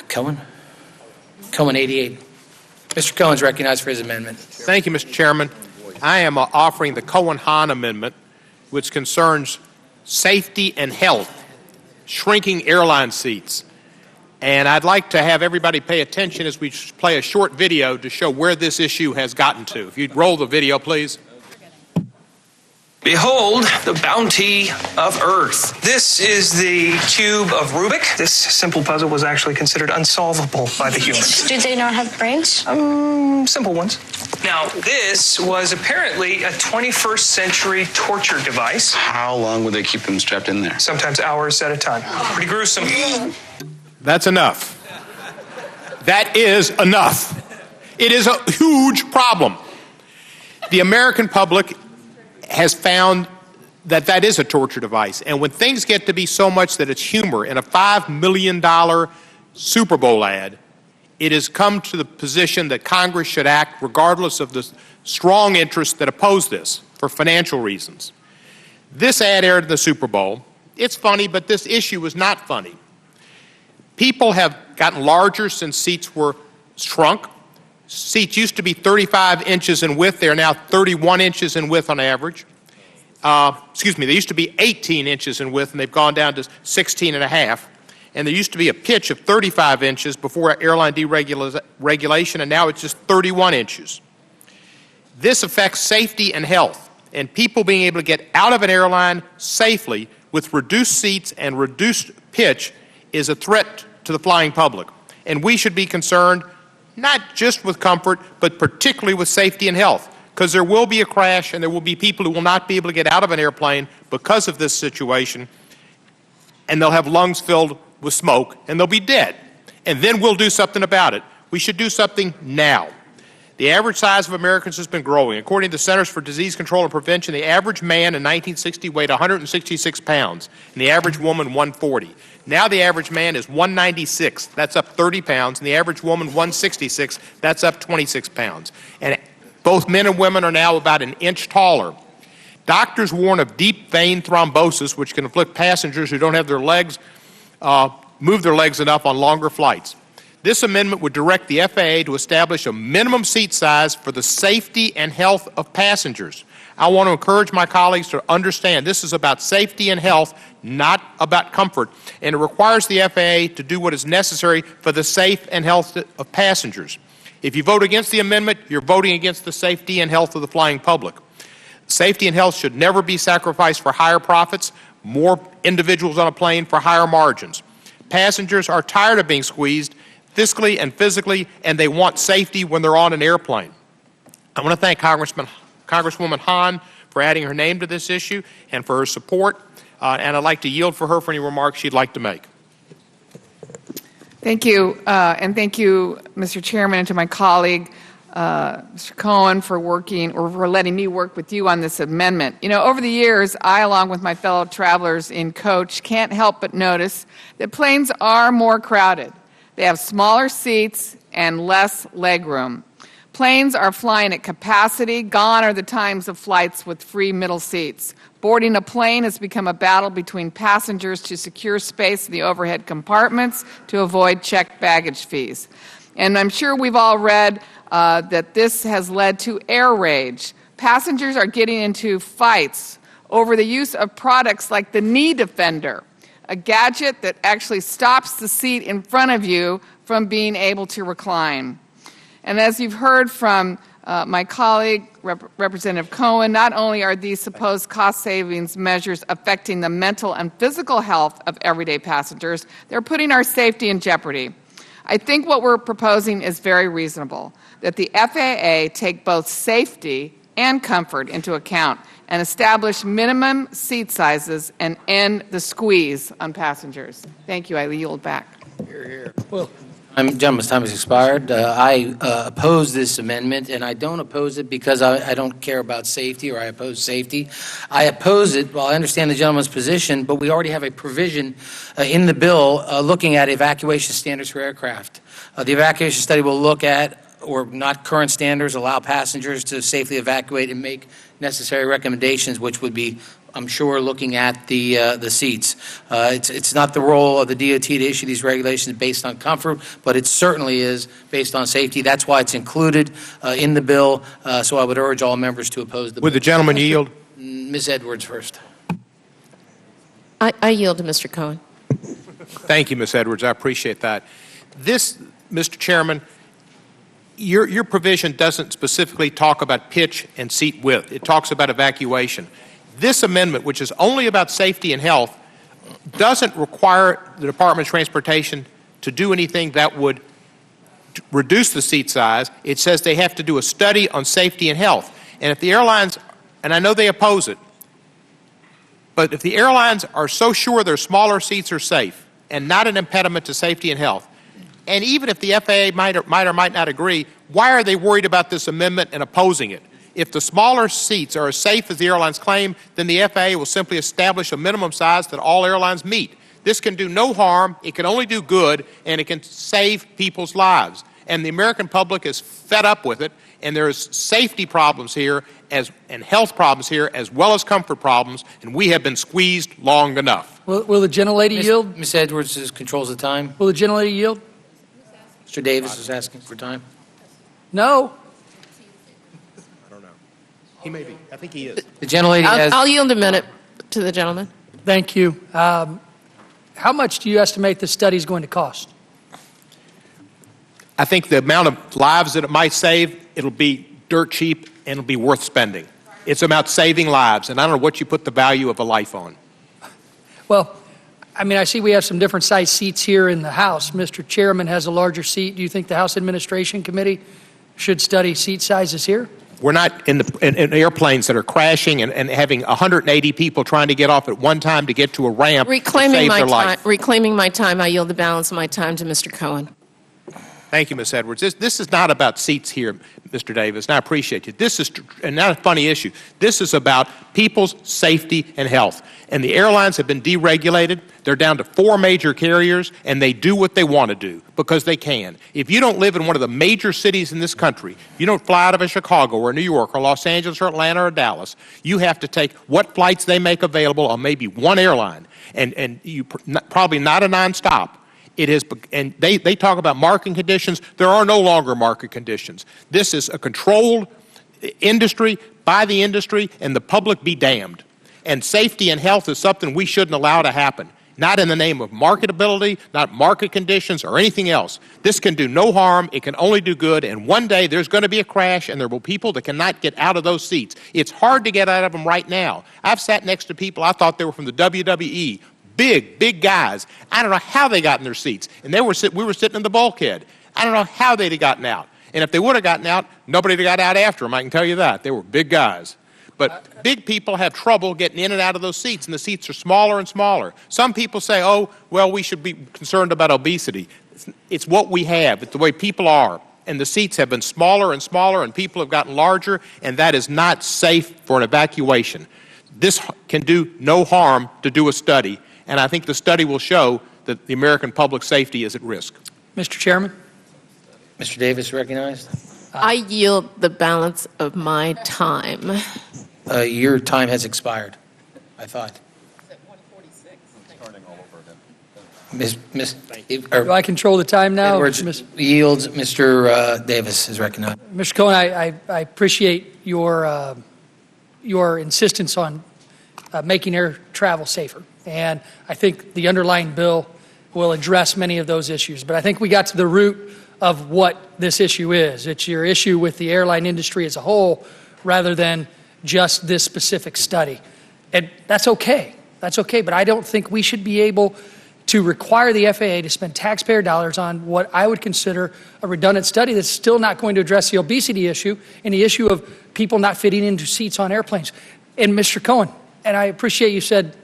Cohen? Cohen, 88. Mr. Cohen's recognized for his amendment. Thank you, Mr. Chairman. I am offering the Cohen-Hahn amendment, which concerns safety and health, shrinking airline seats. And I'd like to have everybody pay attention as we play a short video to show where this issue has gotten to. If you'd roll the video, please. Behold the bounty of Earth. This is the cube of Rubik. This simple puzzle was actually considered unsolvable by the humans. Do they not have brains? Simple ones. Now, this was apparently a 21st century torture device. How long would they keep them strapped in there? Sometimes hours at a time. Pretty gruesome. That's enough. That is enough. It is a huge problem. The American public has found that that is a torture device. And when things get to be so much that it's humor in a $5 million Super Bowl ad, it has come to the position that Congress should act regardless of the strong interests that oppose this for financial reasons. This ad aired in the Super Bowl. It's funny, but this issue is not funny. People have gotten larger since seats were shrunk. Seats used to be 35 inches in width. They are now 31 inches in width on average. They used to be 18 inches in width, and they've gone down to 16 and a half. And there used to be a pitch of 35 inches before airline deregulation, and now it's just 31 inches. This affects safety and health, and people being able to get out of an airline safely with reduced seats and reduced pitch is a threat to the flying public. And we should be concerned not just with comfort, but particularly with safety and health, because there will be a crash and there will be people who will not be able to get out of an airplane because of this situation, and they'll have lungs filled with smoke, and they'll be dead. And then we'll do something about it. We should do something now. The average size of Americans has been growing. According to the Centers for Disease Control and Prevention, the average man in 1960 weighed 166 pounds, and the average woman 140. Now the average man is 196. That's up 30 pounds, and the average woman 166. That's up 26 pounds. And both men and women are now about an inch taller. Doctors warn of deep vein thrombosis, which can afflict passengers who don't have their legs, move their legs enough on longer flights. This amendment would direct the FAA to establish a minimum seat size for the safety and health of passengers. I want to encourage my colleagues to understand this is about safety and health, not about comfort, and it requires the FAA to do what is necessary for the safe and health of passengers. If you vote against the amendment, you're voting against the safety and health of the flying public. Safety and health should never be sacrificed for higher profits, more individuals on a plane for higher margins. Passengers are tired of being squeezed fiscally and physically, and they want safety when they're on an airplane. I want to thank Congresswoman Hahn for adding her name to this issue and for her support, and I'd like to yield for her for any remarks she'd like to make. Thank you, and thank you, Mr. Chairman, and to my colleague, Mr. Cohen, for letting me work with you on this amendment. You know, over the years, I, along with my fellow travelers in coach, can't help but notice that planes are more crowded. They have smaller seats and less legroom. Planes are flying at capacity. Gone are the times of flights with free middle seats. Boarding a plane has become a battle between passengers to secure space in the overhead compartments to avoid checked baggage fees. And I'm sure we've all read that this has led to air rage. Passengers are getting into fights over the use of products like the knee defender, a gadget that actually stops the seat in front of you from being able to recline. And as you've heard from my colleague, Representative Cohen, not only are these supposed cost savings measures affecting the mental and physical health of everyday passengers, they're putting our safety in jeopardy. I think what we're proposing is very reasonable, that the FAA take both safety and comfort into account and establish minimum seat sizes and end the squeeze on passengers. Thank you. I yield back. Hear, hear. Well, gentleman's time has expired. I oppose this amendment, and I don't oppose it because I don't care about safety or I oppose safety. I oppose it, well, I understand the gentleman's position, but we already have a provision in the bill looking at evacuation standards for aircraft. The evacuation study will look at, or not current standards, allow passengers to safely evacuate and make necessary recommendations, which would be I'm sure, looking at the seats. It's not the role of the DOT to issue these regulations based on comfort, but it certainly is based on safety. That's why it's included in the bill. So I would urge all members to oppose the bill. Would the gentleman yield? Ms. Edwards first. I yield to Mr. Cohen. Thank you, Ms. Edwards. I appreciate that. This, Mr. Chairman, your provision doesn't specifically talk about pitch and seat width. It talks about evacuation. This amendment, which is only about safety and health, doesn't require the Department of Transportation to do anything that would reduce the seat size. It says they have to do a study on safety and health. And if the airlines, and I know they oppose it, but if the airlines are so sure their smaller seats are safe and not an impediment to safety and health, and even if the FAA might or might not agree, why are they worried about this amendment and opposing it? If the smaller seats are as safe as the airlines claim, then the FAA will simply establish a minimum size that all airlines meet. This can do no harm, it can only do good, and it can save people's lives. And the American public is fed up with it, and there's safety problems here and health problems here as well as comfort problems, and we have been squeezed long enough. Will the gentlelady yield? Ms. Edwards controls the time. Will the gentlelady yield? Mr. Davis is asking for time. No. I don't know. He may be. I think he is. The gentlelady has... I'll yield a minute to the gentleman. Thank you. How much do you estimate this study is going to cost? I think the amount of lives that it might save, it'll be dirt cheap and it'll be worth spending. It's about saving lives, and I don't know what you put the value of a life on. Well, I mean, I see we have some different size seats here in the House. Mr. Chairman has a larger seat. Do you think the House Administration Committee should study seat sizes here? We're not in airplanes that are crashing and having 180 people trying to get off at one time to get to a ramp to save their life. Reclaiming my time, I yield the balance of my time to Mr. Cohen. Thank you, Ms. Edwards. This is not about seats here, Mr. Davis, and I appreciate you. This is not a funny issue. This is about people's safety and health. And the airlines have been deregulated. They're down to 4 major carriers, and they do what they want to do because they can. If you don't live in one of the major cities in this country, you don't fly out of a Chicago or New York or Los Angeles or Atlanta or Dallas, you have to take what flights they make available on maybe one airline, and you probably not a nonstop. It is, and they talk about market conditions. There are no longer market conditions. This is a controlled industry by the industry, and the public be damned. And safety and health is something we shouldn't allow to happen, not in the name of marketability, not market conditions or anything else. This can do no harm. It can only do good. And one day there's going to be a crash, and there will be people that cannot get out of those seats. It's hard to get out of them right now. I've sat next to people I thought they were from the WWE. Big guys. I don't know how they got in their seats. And we were sitting in the bulkhead. I don't know how they'd have gotten out. And if they would have gotten out, nobody would have got out after them. I can tell you that. They were big guys. But big people have trouble getting in and out of those seats, and the seats are smaller and smaller. Some people say, oh, well, we should be concerned about obesity. It's what we have. It's the way people are. And the seats have been smaller and smaller, and people have gotten larger, and that is not safe for an evacuation. This can do no harm to do a study. And I think the study will show that the American public safety is at risk. Mr. Chairman? Mr. Davis recognized. I yield the balance of my time. Your time has expired, I thought. Do I control the time now? Edwards yields. Mr. Davis is recognized. Mr. Cohen, I appreciate your insistence on making air travel safer. And I think the underlying bill will address many of those issues. But I think we got to the root of what this issue is. It's your issue with the airline industry as a whole rather than just this specific study. And that's okay. That's okay. But I don't think we should be able to require the FAA to spend taxpayer dollars on what I would consider a redundant study that's still not going to address the obesity issue and the issue of people not fitting into seats on airplanes. And Mr. Cohen, and I appreciate you said,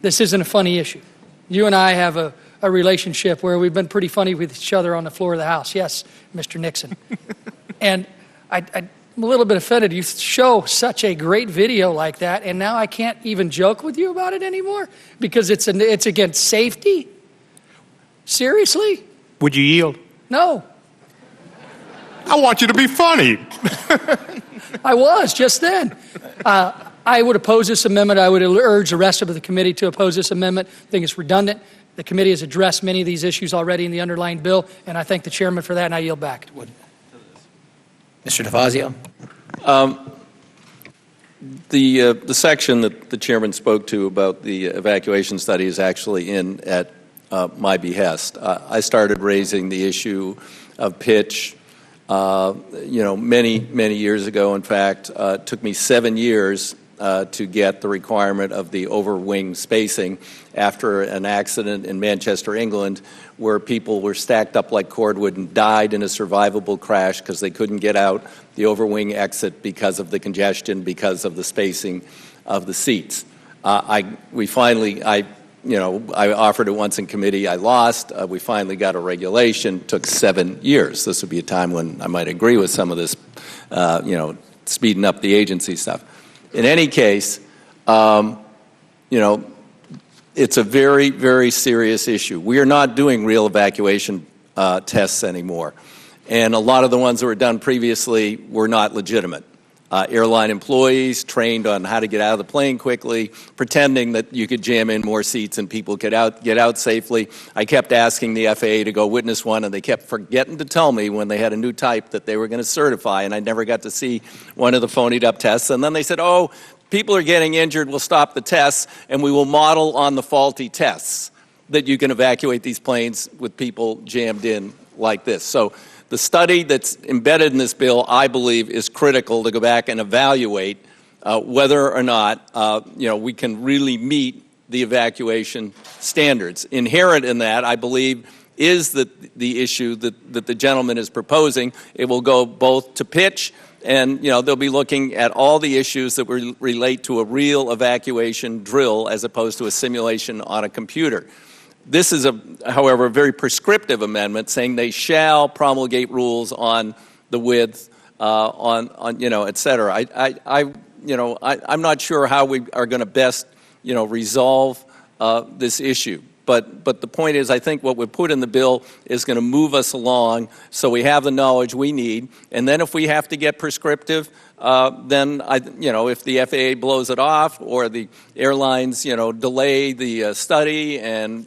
this isn't a funny issue. You and I have a relationship where we've been pretty funny with each other on the floor of the House. Yes, Mr. Nixon. And I'm a little bit offended. You show such a great video like that, and now I can't even joke with you about it anymore because it's against safety? Seriously? Would you yield? No. I want you to be funny. I was just then. I would oppose this amendment. I would urge the rest of the committee to oppose this amendment. I think it's redundant. The committee has addressed many of these issues already in the underlying bill, and I thank the chairman for that, and I yield back. Mr. DeFazio? The section that the chairman spoke to about the evacuation study is actually in at my behest. I started raising the issue of pitch, many years ago. In fact, it took me 7 years to get the requirement of the over-wing spacing after an accident in Manchester, England, where people were stacked up like cordwood and died in a survivable crash because they couldn't get out the over-wing exit because of the congestion, because of the spacing of the seats. I offered it once in committee. I lost. We finally got a regulation. It took 7 years. This would be a time when I might agree with some of this, speeding up the agency stuff. In any case, it's a very, very serious issue. We are not doing real evacuation tests anymore. And a lot of the ones that were done previously were not legitimate. Airline employees trained on how to get out of the plane quickly, pretending that you could jam in more seats and people could get out safely. I kept asking the FAA to go witness one, and they kept forgetting to tell me when they had a new type that they were going to certify, and I never got to see one of the phonied up tests. And then they said, oh, people are getting injured, we'll stop the tests, and we will model on the faulty tests that you can evacuate these planes with people jammed in like this. So the study that's embedded in this bill, I believe, is critical to go back and evaluate whether or not we can really meet the evacuation standards. Inherent in that, I believe, is the issue that the gentleman is proposing. It will go both to pitch, and they'll be looking at all the issues that relate to a real evacuation drill as opposed to a simulation on a computer. This is, however, a very prescriptive amendment saying they shall promulgate rules on the width, et cetera. I'm not sure how we are going to best, resolve this issue. But the point is, I think what we put in the bill is going to move us along so we have the knowledge we need. And then if we have to get prescriptive, then if the FAA blows it off or the airlines, delay the study and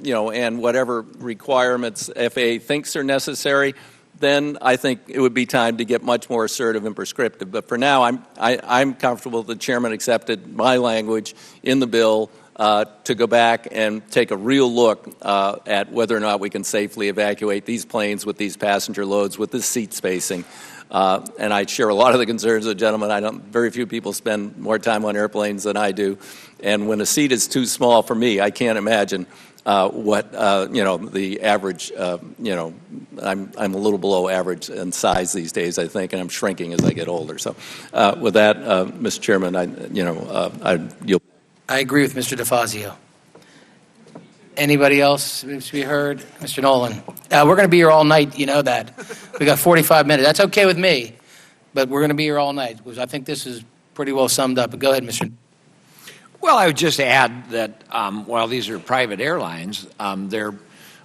whatever requirements FAA thinks are necessary, then I think it would be time to get much more assertive and prescriptive. But for now, I'm comfortable the chairman accepted my language in the bill to go back and take a real look at whether or not we can safely evacuate these planes with these passenger loads with this seat spacing. And I share a lot of the concerns of the gentleman. Very few people spend more time on airplanes than I do. And when a seat is too small for me, I can't imagine what the average. I'm a little below average in size these days, I think, and I'm shrinking as I get older. So, with that, Mr. Chairman, you'll. I agree with Mr. DeFazio. Anybody else to be heard? Mr. Nolan. We're going to be here all night. You know that. We got 45 minutes. That's okay with me, but we're going to be here all night. I think this is pretty well summed up. But go ahead, Mr. Well, I would just add that while these are private airlines, they're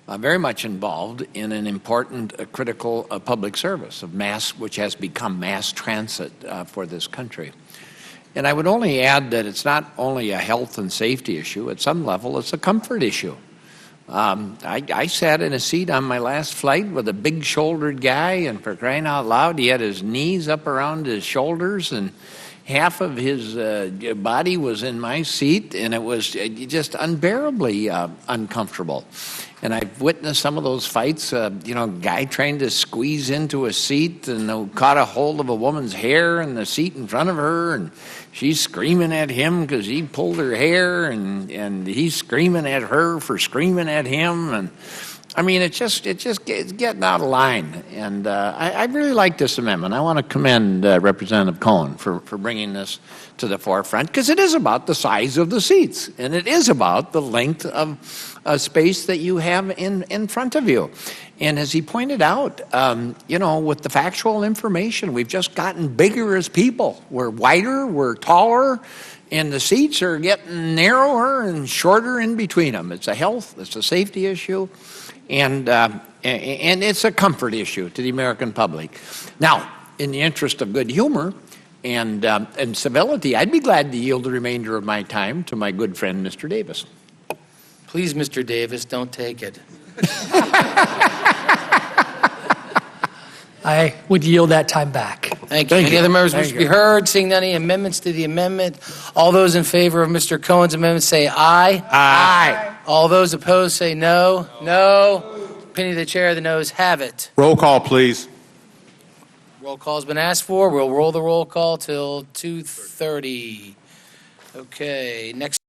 very much involved in an important critical public service of which has become mass transit for this country. And I would only add that it's not only a health and safety issue. At some level, it's a comfort issue. I sat in a seat on my last flight with a big-shouldered guy, and for crying out loud, he had his knees up around his shoulders, and half of his body was in my seat, and it was just unbearably uncomfortable. And I've witnessed some of those fights, guy trying to squeeze into a seat and caught a hold of a woman's hair in the seat in front of her, and she's screaming at him because he pulled her hair, and he's screaming at her for screaming at him. And I mean, it's getting out of line. And I really like this amendment. I want to commend Representative Cohen for bringing this to the forefront, because it is about the size of the seats, and it is about the length of space that you have in front of you. And as he pointed out, with the factual information, we've just gotten bigger as people. We're wider, we're taller, and the seats are getting narrower and shorter in between them. It's a health, it's a safety issue, and it's a comfort issue to the American public. Now, in the interest of good humor, and civility, I'd be glad to yield the remainder of my time to my good friend, Mr. Davis. Please, Mr. Davis, don't take it. I would yield that time back. Thank you. Any other members wish to be heard? Seeing none, any amendments to the amendment? All those in favor of Mr. Cohen's amendment say aye. Aye. All those opposed say no. No. Opinion of the chair, the noes have it. Roll call, please. Roll call's been asked for. We'll roll the roll call till 2:30. Okay, next.